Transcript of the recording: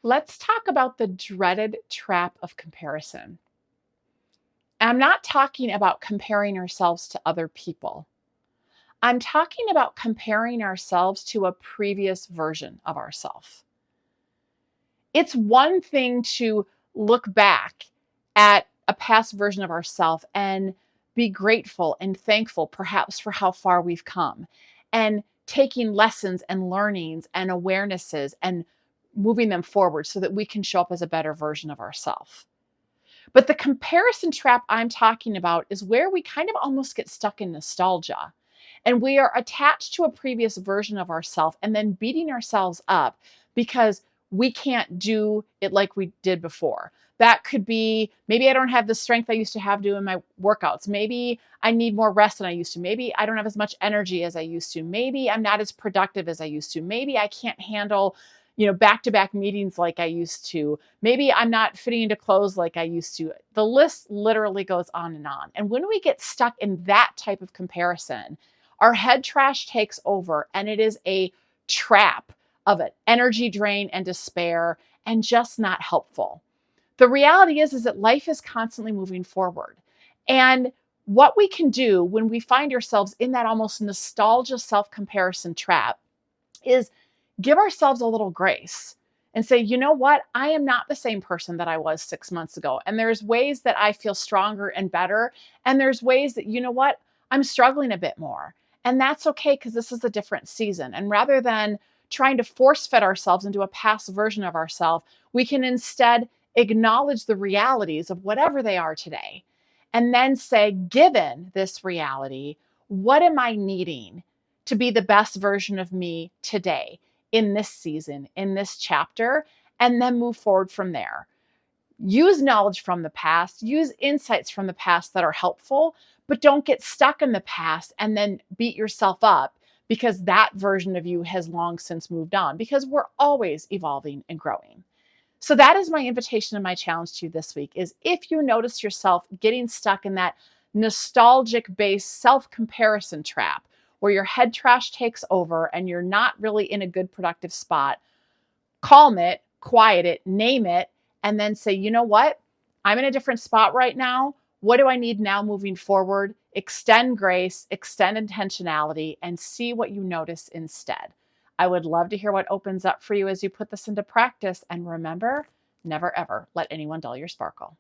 Let's talk about the dreaded trap of comparison. I'm not talking about comparing ourselves to other people. I'm talking about comparing ourselves to a previous version of ourselves. It's one thing to look back at a past version of ourselves and be grateful and thankful, perhaps, for how far we've come and taking lessons and learnings and awarenesses and moving them forward so that we can show up as a better version of ourselves. But the comparison trap I'm talking about is where we kind of almost get stuck in nostalgia and we are attached to a previous version of ourselves and then beating ourselves up because we can't do it like we did before. That could be maybe I don't have the strength I used to have doing my workouts. Maybe I need more rest than I used to. Maybe I don't have as much energy as I used to. Maybe I'm not as productive as I used to. Maybe I can't handle, back-to-back meetings like I used to. Maybe I'm not fitting into clothes like I used to. The list literally goes on and on. And when we get stuck in that type of comparison, our head trash takes over and it is a trap of an energy drain and despair and just not helpful. The reality is that life is constantly moving forward. And what we can do when we find ourselves in that almost nostalgia self-comparison trap is give ourselves a little grace and say, you know what? I am not the same person that I was 6 months ago. And there's ways that I feel stronger and better. And there's ways that, you know what? I'm struggling a bit more. And that's okay because this is a different season. And rather than trying to force fit ourselves into a past version of ourselves, we can instead acknowledge the realities of whatever they are today. And then say, given this reality, what am I needing to be the best version of me today, in this season, in this chapter, and then move forward from there. Use knowledge from the past, use insights from the past that are helpful, but don't get stuck in the past and then beat yourself up because that version of you has long since moved on, because we're always evolving and growing. So that is my invitation and my challenge to you this week is if you notice yourself getting stuck in that nostalgic based self-comparison trap where your head trash takes over and you're not really in a good productive spot, calm it, quiet it, name it, and then say, you know what? I'm in a different spot right now. What do I need now moving forward? Extend grace, extend intentionality, and see what you notice instead. I would love to hear what opens up for you as you put this into practice. And remember, never ever let anyone dull your sparkle.